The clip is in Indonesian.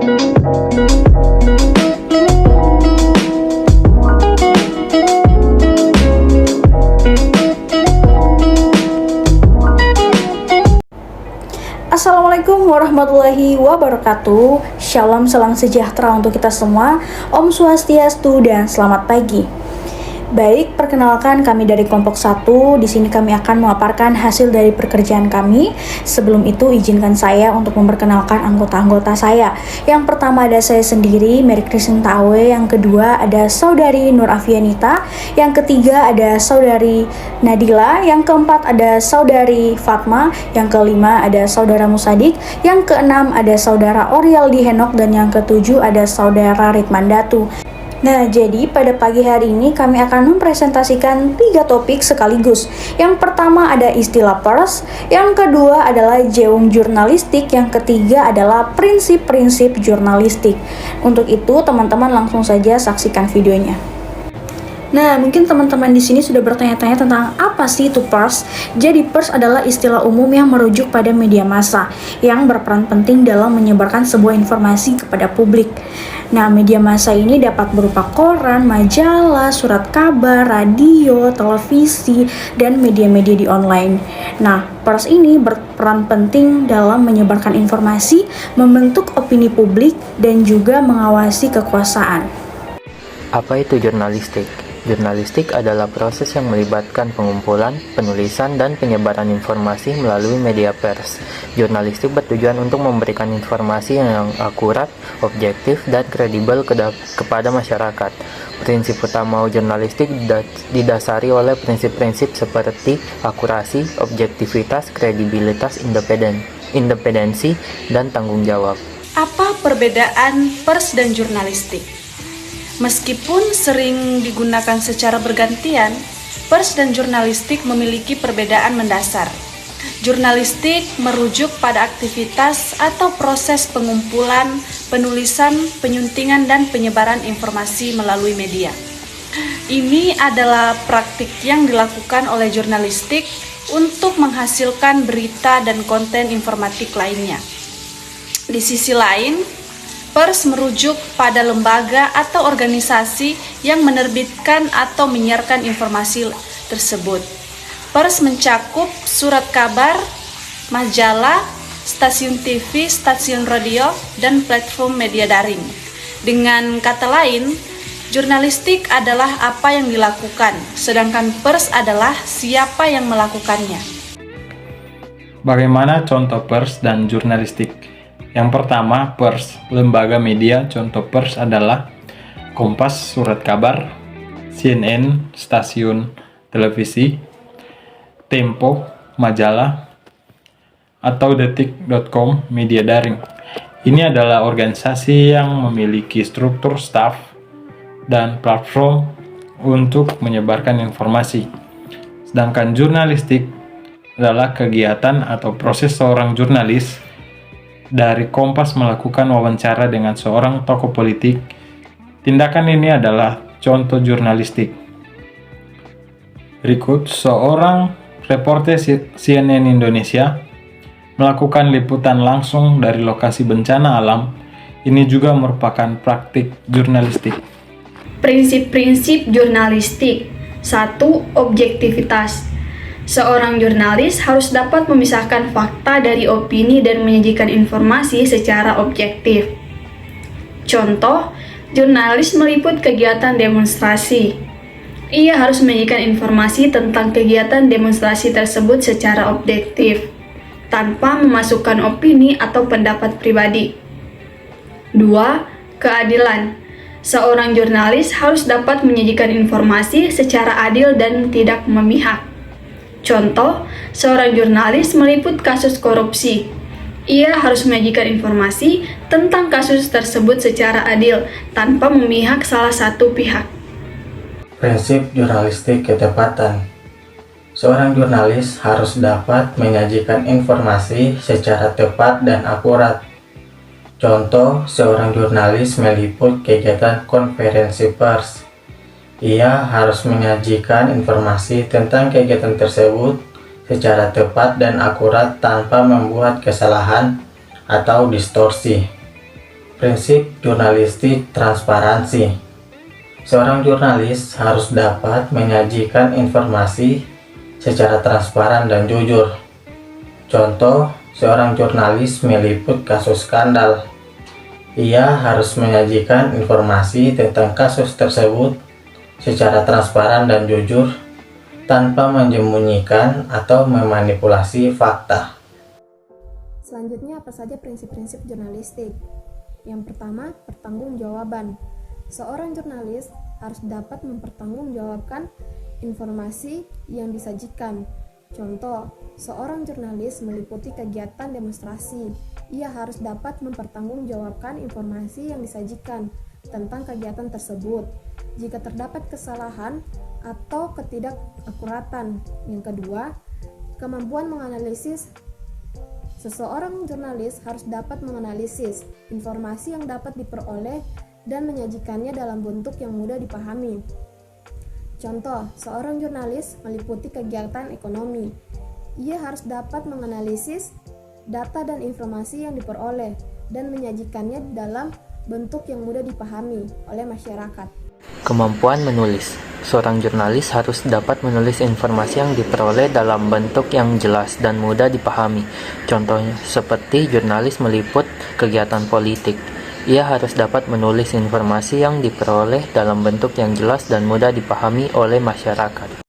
Assalamualaikum warahmatullahi wabarakatuh. Shalom, salam sejahtera untuk kita semua. Om Swastiastu dan selamat pagi. Baik, perkenalkan kami dari kelompok 1. Di sini kami akan memaparkan hasil dari pekerjaan kami. Sebelum itu izinkan saya untuk memperkenalkan anggota-anggota saya. Yang pertama ada saya sendiri, Mary Christine Tawe. Yang kedua ada saudari Nur Afianita. Yang ketiga ada saudari Nadila. Yang keempat ada saudari Fatma. Yang kelima ada saudara Musadik. Yang keenam ada saudara Orialdi Henok. Dan yang ketujuh ada saudara Ritman Datu. Nah, jadi pada pagi hari ini kami akan mempresentasikan 3 topik sekaligus. Yang pertama ada istilah pers, yang kedua adalah jeung jurnalistik, yang ketiga adalah prinsip-prinsip jurnalistik. Untuk itu, teman-teman langsung saja saksikan videonya. Nah, mungkin teman-teman di sini sudah bertanya-tanya tentang apa sih itu pers. Jadi pers adalah istilah umum yang merujuk pada media massa yang berperan penting dalam menyebarkan sebuah informasi kepada publik. Nah, media massa ini dapat berupa koran, majalah, surat kabar, radio, televisi, dan media-media di online. Nah, pers ini berperan penting dalam menyebarkan informasi, membentuk opini publik, dan juga mengawasi kekuasaan. Apa itu jurnalistik? Jurnalistik adalah proses yang melibatkan pengumpulan, penulisan, dan penyebaran informasi melalui media pers. Jurnalistik bertujuan untuk memberikan informasi yang akurat, objektif, dan kredibel kepada masyarakat. Prinsip utama jurnalistik didasari oleh prinsip-prinsip seperti akurasi, objektivitas, kredibilitas, independensi, dan tanggung jawab. Apa perbedaan pers dan jurnalistik? Meskipun sering digunakan secara bergantian, pers dan jurnalistik memiliki perbedaan mendasar. Jurnalistik merujuk pada aktivitas atau proses pengumpulan, penulisan, penyuntingan, dan penyebaran informasi melalui media. Ini adalah praktik yang dilakukan oleh jurnalistik untuk menghasilkan berita dan konten informatif lainnya. Di sisi lain, pers merujuk pada lembaga atau organisasi yang menerbitkan atau menyiarkan informasi tersebut. Pers mencakup surat kabar, majalah, stasiun TV, stasiun radio, dan platform media daring. Dengan kata lain, jurnalistik adalah apa yang dilakukan, sedangkan pers adalah siapa yang melakukannya. Bagaimana contoh pers dan jurnalistik? Yang pertama, pers, lembaga media. Contoh pers adalah Kompas, surat kabar, CNN, stasiun televisi, Tempo, majalah, atau detik.com, media daring. Ini adalah organisasi yang memiliki struktur staf dan platform untuk menyebarkan informasi. Sedangkan jurnalistik adalah kegiatan atau proses seorang jurnalis dari Kompas melakukan wawancara dengan seorang tokoh politik. Tindakan ini adalah contoh jurnalistik. Berikut, seorang reporter CNN Indonesia melakukan liputan langsung dari lokasi bencana alam. Ini juga merupakan praktik jurnalistik. Prinsip-prinsip jurnalistik. 1. Objektivitas. Seorang jurnalis harus dapat memisahkan fakta dari opini dan menyajikan informasi secara objektif. Contoh, jurnalis meliput kegiatan demonstrasi. Ia harus menyajikan informasi tentang kegiatan demonstrasi tersebut secara objektif, tanpa memasukkan opini atau pendapat pribadi. 2. Keadilan. Seorang jurnalis harus dapat menyajikan informasi secara adil dan tidak memihak. Contoh, seorang jurnalis meliput kasus korupsi. Ia harus menyajikan informasi tentang kasus tersebut secara adil, tanpa memihak salah satu pihak. Prinsip jurnalistik ketepatan. Seorang jurnalis harus dapat menyajikan informasi secara tepat dan akurat. Contoh, seorang jurnalis meliput kegiatan konferensi pers. Ia harus menyajikan informasi tentang kegiatan tersebut secara tepat dan akurat tanpa membuat kesalahan atau distorsi. Prinsip jurnalistik transparansi. Seorang jurnalis harus dapat menyajikan informasi secara transparan dan jujur. Contoh, seorang jurnalis meliput kasus skandal. Ia harus menyajikan informasi tentang kasus tersebut secara transparan dan jujur, tanpa menyembunyikan atau memanipulasi fakta. Selanjutnya, apa saja prinsip-prinsip jurnalistik? Yang pertama, pertanggungjawaban. Seorang jurnalis harus dapat mempertanggungjawabkan informasi yang disajikan. Contoh, seorang jurnalis meliputi kegiatan demonstrasi. Ia harus dapat mempertanggungjawabkan informasi yang disajikan tentang kegiatan tersebut jika terdapat kesalahan atau ketidakakuratan. Yang kedua, kemampuan menganalisis. Seseorang jurnalis harus dapat menganalisis informasi yang dapat diperoleh dan menyajikannya dalam bentuk yang mudah dipahami. Contoh, seorang jurnalis meliputi kegiatan ekonomi. Ia harus dapat menganalisis data dan informasi yang diperoleh dan menyajikannya dalam bentuk yang mudah dipahami oleh masyarakat. Kemampuan menulis. Seorang jurnalis harus dapat menulis informasi yang diperoleh dalam bentuk yang jelas dan mudah dipahami. Contohnya seperti jurnalis meliput kegiatan politik. Ia harus dapat menulis informasi yang diperoleh dalam bentuk yang jelas dan mudah dipahami oleh masyarakat.